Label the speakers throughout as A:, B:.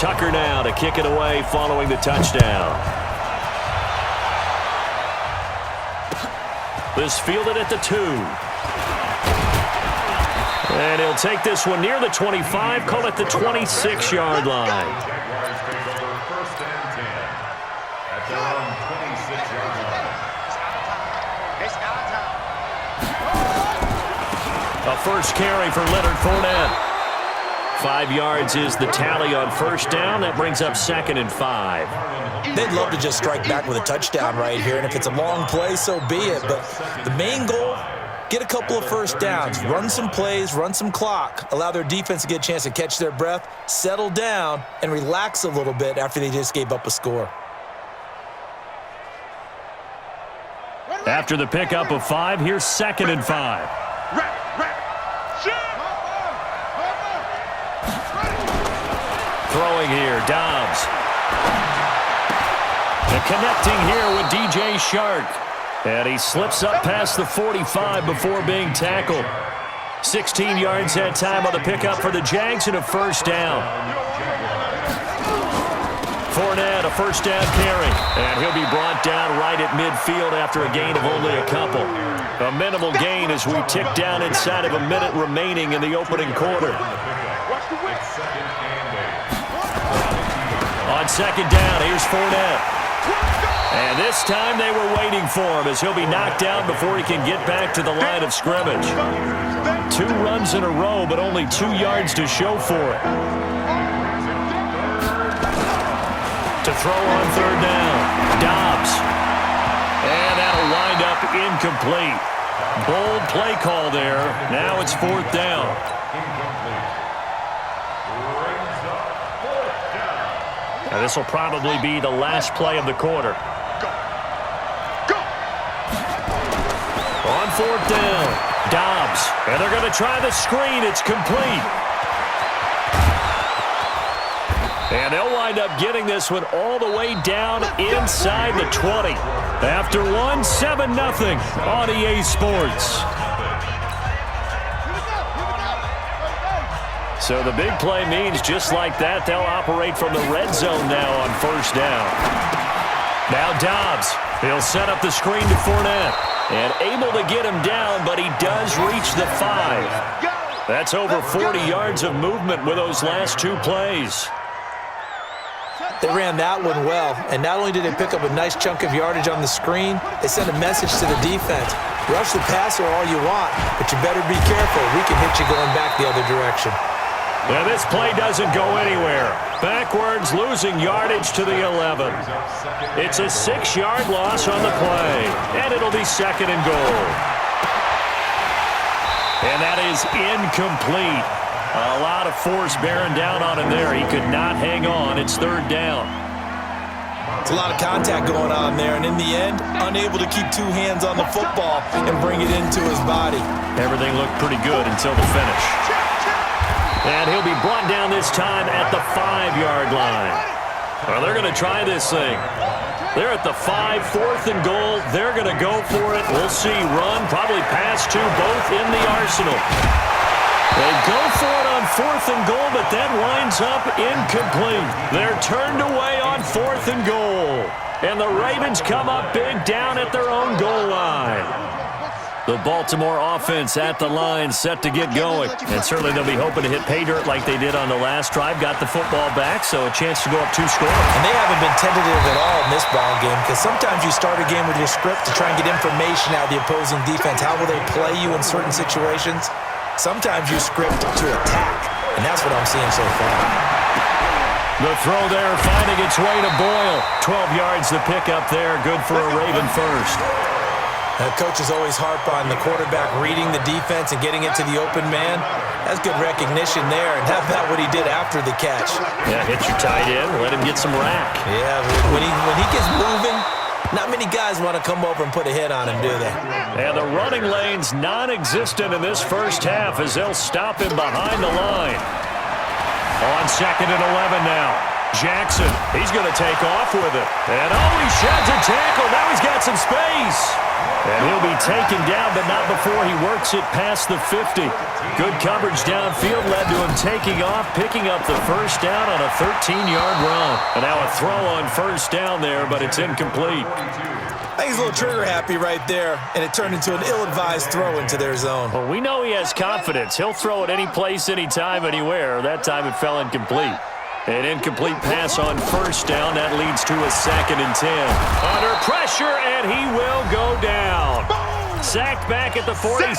A: Tucker now to kick it away following the touchdown. This fielded at the 2. And he'll take this one near the 25, call it the 26-yard line. A first carry for Leonard Fournette. 5 yards is the tally on first down. That brings up 2nd and 5.
B: They'd love to just strike back with a touchdown right here, and if it's a long play, so be it. But the main goal, get a couple of first downs, run some plays, run some clock, allow their defense to get a chance to catch their breath, settle down, and relax a little bit after they just gave up a score.
A: After the pickup of 5, here's 2nd and 5. Throwing here, Dobbs. And connecting here with DJ Shark. And he slips up past the 45 before being tackled. 16 yards that time on the pickup for the Jags and a first down. Fournette, a first down carry. And he'll be brought down right at midfield after a gain of only a couple. A minimal gain as we tick down inside of a minute remaining in the opening quarter. On second down, here's Fournette. And this time they were waiting for him as he'll be knocked down before he can get back to the line of scrimmage. 2 runs in a row, but only 2 yards to show for it. To throw on third down, Dobbs. And that'll wind up incomplete. Bold play call there. Now it's 4th down. Now this will probably be the last play of the quarter. On 4th down, Dobbs. And they're going to try the screen. It's complete. And they'll wind up getting this one all the way down inside the 20. After one, 7-0 on EA Sports. So the big play means just like that, they'll operate from the red zone now on first down. Now Dobbs. He'll set up the screen to Fournette. And able to get him down, but he does reach the 5. That's over 40 yards of movement with those last 2 plays.
B: They ran that one well, and not only did they pick up a nice chunk of yardage on the screen, they sent a message to the defense. Rush the passer all you want, but you better be careful. We can hit you going back the other direction.
A: Now this play doesn't go anywhere. Backwards, losing yardage to the 11. It's a 6-yard loss on the play, and it'll be 2nd and goal. And that is incomplete. A lot of force bearing down on him there. He could not hang on. It's 3rd down.
B: It's a lot of contact going on there, and in the end, unable to keep 2 hands on the football and bring it into his body.
A: Everything looked pretty good until the finish. And he'll be brought down this time at the 5-yard line. Well, they're going to try this thing. They're at the 5, 4th and goal. They're going to go for it. We'll see. Run, probably pass to both in the arsenal. They go for it on 4th and goal, but that winds up incomplete. They're turned away on 4th and goal. And the Ravens come up big down at their own goal line. The Baltimore offense at the line, set to get going. And certainly they'll be hoping to hit pay dirt like they did on the last drive. Got the football back, so a chance to go up 2 scores.
B: And they haven't been tentative at all in this ball game, because sometimes you start a game with your script to try and get information out of the opposing defense. How will they play you in certain situations? Sometimes you script to attack, and that's what I'm seeing so far.
A: The throw there finding its way to Boyle. 12 yards to pick up there. Good for a Raven first.
B: Coaches always harp on the quarterback reading the defense and getting it to the open man. That's good recognition there, and how about what he did after the catch?
A: Yeah, hit your tight end, let him get some rack.
B: Yeah, when he gets moving, not many guys want to come over and put a hit on him, do they?
A: And the running lane's non-existent in this first half as they'll stop him behind the line. On 2nd and 11 now. Jackson, he's going to take off with it. And he sheds a tackle. Now he's got some space. And he'll be taken down, but not before he works it past the 50. Good coverage downfield led to him taking off, picking up the first down on a 13-yard run. And now a throw on first down there, but it's incomplete.
B: I think he's a little trigger happy right there, and it turned into an ill-advised throw into their zone.
A: Well, we know he has confidence. He'll throw it any place, anytime, anywhere. That time it fell incomplete. An incomplete pass on first down. That leads to a 2nd and 10. Under pressure, and he will go down. Sacked back at the 46.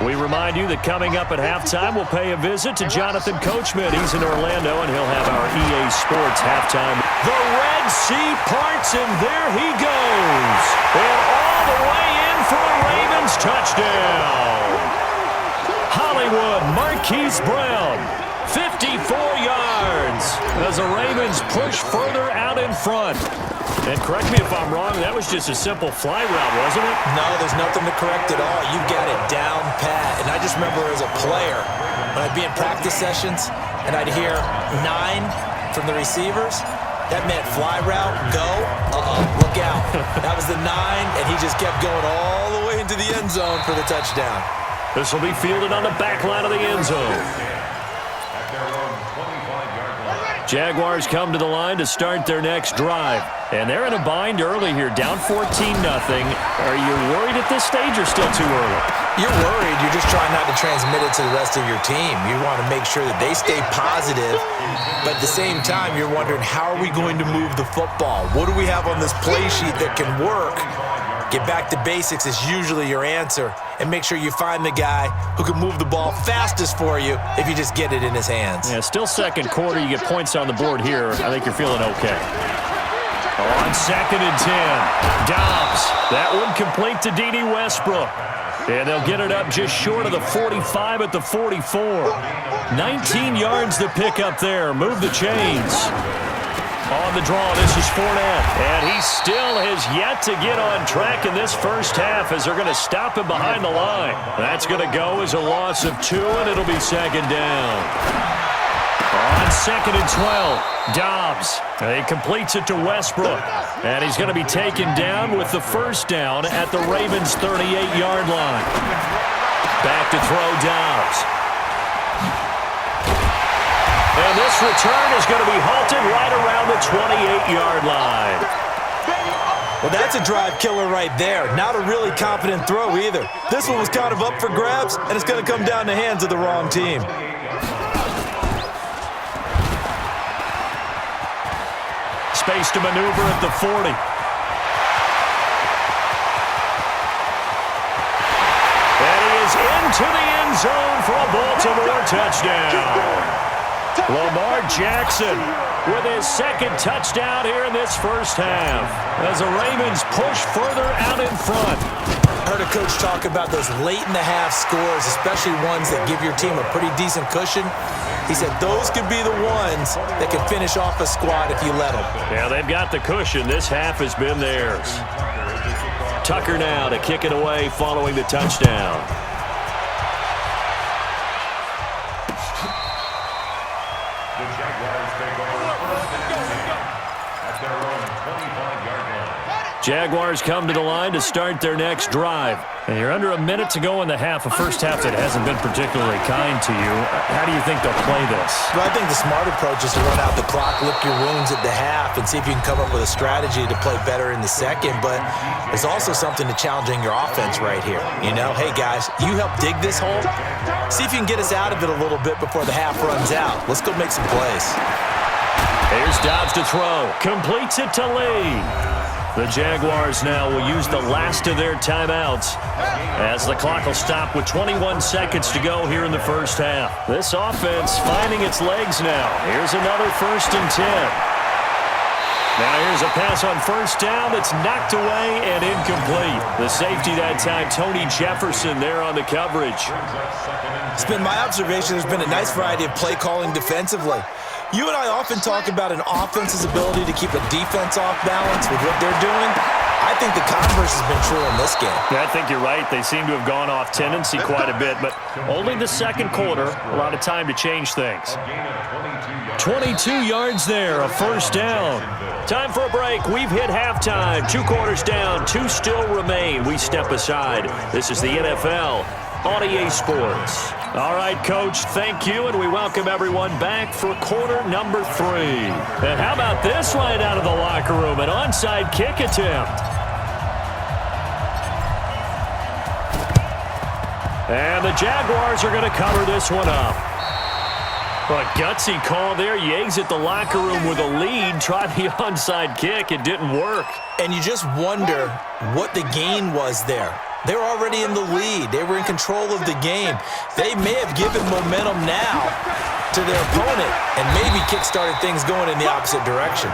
A: We remind you that coming up at halftime, we'll pay a visit to Jonathan Coachman. He's in Orlando, and he'll have our EA Sports halftime. The Red Sea parts, and there he goes. And all the way in for a Ravens touchdown. Hollywood Marquise Brown, 54 yards as the Ravens push further out in front. And correct me if I'm wrong, that was just a simple fly route, wasn't it?
B: No, there's nothing to correct at all. You've got it down pat. And I just remember as a player, when I'd be in practice sessions and I'd hear 9 from the receivers, that meant fly route, go, look out. That was the 9, and he just kept going all the way into the end zone for the touchdown.
A: This will be fielded on the back line of the end zone. Jaguars come to the line to start their next drive. And they're in a bind early here, down 14-0. Are you worried at this stage or still too early?
B: You're worried. You're just trying not to transmit it to the rest of your team. You want to make sure that they stay positive. But at the same time, you're wondering, how are we going to move the football? What do we have on this play sheet that can work? Get back to basics is usually your answer, and make sure you find the guy who can move the ball fastest for you if you just get it in his hands.
A: Yeah, still second quarter. You get points on the board here. I think you're feeling okay. On 2nd and 10, Dobbs. That one complete to D.D. Westbrook. And they'll get it up just short of the 45 at the 44. 19 yards to pick up there. Move the chains. On the draw, this is Fournette. And he still has yet to get on track in this first half as they're going to stop him behind the line. That's going to go as a loss of 2, and it'll be 2nd down. On 2nd and 12, Dobbs. He completes it to Westbrook. And he's going to be taken down with the first down at the Ravens' 38-yard line. Back to throw, Dobbs. And this return is going to be halted right around the 28-yard line.
B: Well, that's a drive killer right there. Not a really confident throw either. This one was kind of up for grabs, and it's going to come down the hands of the wrong team.
A: Space to maneuver at the 40. And he is into the end zone for a Baltimore touchdown. Lamar Jackson with his 2nd touchdown here in this first half as the Ravens push further out in front.
B: I heard a coach talk about those late-in-the-half scores, especially ones that give your team a pretty decent cushion. He said those could be the ones that can finish off a squad if you let them.
A: Yeah, they've got the cushion. This half has been theirs. Tucker now to kick it away following the touchdown. Jaguars come to the line to start their next drive. And you're under a minute to go in the half, a first half that hasn't been particularly kind to you. How do you think they'll play this?
B: Well, I think the smart approach is to run out the clock, lick your wounds at the half, and see if you can come up with a strategy to play better in the second. But there's also something to challenging your offense right here. You know, hey, guys, you help dig this hole. See if you can get us out of it a little bit before the half runs out. Let's go make some plays.
A: Here's Dobbs to throw. Completes it to Lee. The Jaguars now will use the last of their timeouts as the clock will stop with 21 seconds to go here in the first half. This offense finding its legs now. Here's another 1st and 10. Now here's a pass on first down that's knocked away and incomplete. The safety that time, Tony Jefferson there on the coverage.
B: It's been my observation there's been a nice variety of play calling defensively. You and I often talk about an offense's ability to keep a defense off balance with what they're doing. I think the converse has been true in this game.
A: I think you're right. They seem to have gone off tendency quite a bit, but only the second quarter, a lot of time to change things. 22 yards there, a first down. Time for a break. We've hit halftime. 2 quarters down, 2 still remain. We step aside. This is the NFL on EA Sports. All right, Coach, thank you, and we welcome everyone back for quarter number 3. And how about this right out of the locker room, an onside kick attempt. And the Jaguars are going to cover this one up. A gutsy call there. You exit the locker room with a lead. Tried the onside kick. It didn't work.
B: And you just wonder what the gain was there. They were already in the lead. They were in control of the game. They may have given momentum now to their opponent and maybe kick-started things going in the opposite direction.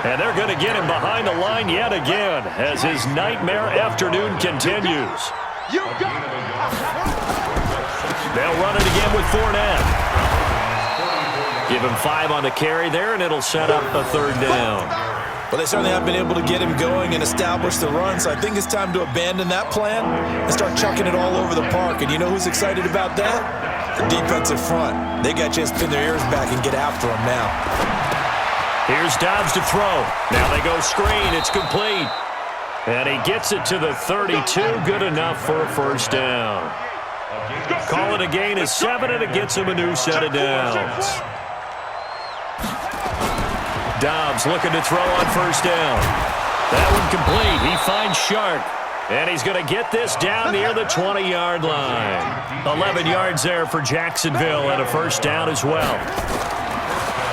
A: And they're going to get him behind the line yet again as his nightmare afternoon continues. They'll run it again with Fournette. Give him 5 on the carry there, and it'll set up a third down.
B: Well, they certainly haven't been able to get him going and establish the run, so I think it's time to abandon that plan and start chucking it all over the park. And you know who's excited about that? The defensive front. They got a chance to pin their ears back and get after him now.
A: Here's Dobbs to throw. Now they go screen. It's complete. And he gets it to the 32. Good enough for a first down. Call it a gain of 7, and it gets him a new set of downs. Dobbs looking to throw on first down. That one complete. He finds Shark. And he's going to get this down near the 20-yard line. 11 yards there for Jacksonville and a first down as well.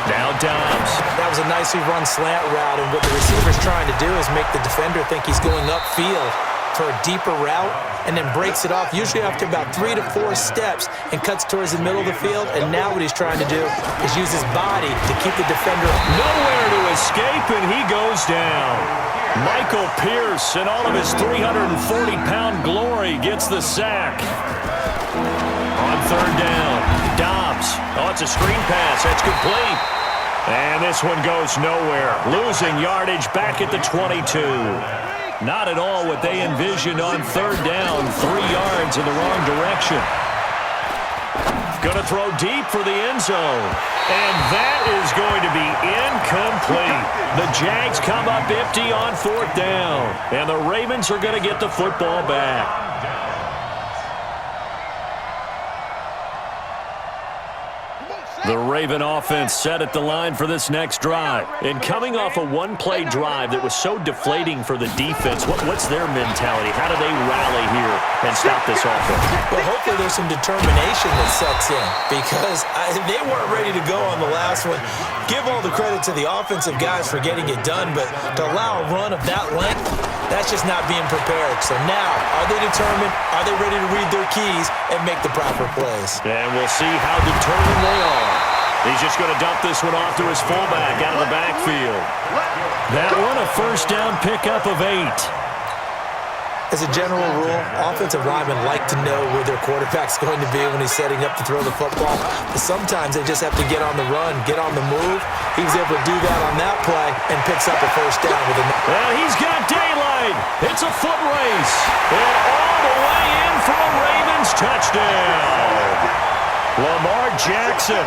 A: Now Dobbs.
B: That was a nicely run slant route, and what the receiver's trying to do is make the defender think he's going upfield for a deeper route and then breaks it off, usually after about 3 to 4 steps, and cuts towards the middle of the field. And now what he's trying to do is use his body to keep the defender
A: nowhere to escape, and he goes down. Michael Pierce, in all of his 340-pound glory, gets the sack. On third down, Dobbs. Oh, it's a screen pass. That's complete. And this one goes nowhere. Losing yardage back at the 22. Not at all what they envisioned on third down. 3 yards in the wrong direction. Going to throw deep for the end zone. And that is going to be incomplete. The Jags come up empty on fourth down. And the Ravens are going to get the football back. The Raven offense set at the line for this next drive. And coming off a one-play drive that was so deflating for the defense, what's their mentality? How do they rally here and stop this offense?
B: Well, hopefully there's some determination that sets in, because they weren't ready to go on the last one. Give all the credit to the offensive guys for getting it done, but to allow a run of that length, that's just not being prepared. So now, are they determined? Are they ready to read their keys and make the proper plays?
A: And we'll see how determined they are. He's just going to dump this one off to his fullback out of the backfield. That one a first down pickup of 8.
B: As a general rule, offensive linemen like to know where their quarterback's going to be when he's setting up to throw the football. But sometimes they just have to get on the run, get on the move. He was able to do that on that play and picks up a first down with a...
A: And he's got daylight. It's a foot race. And all the way in for a Ravens touchdown. Lamar Jackson.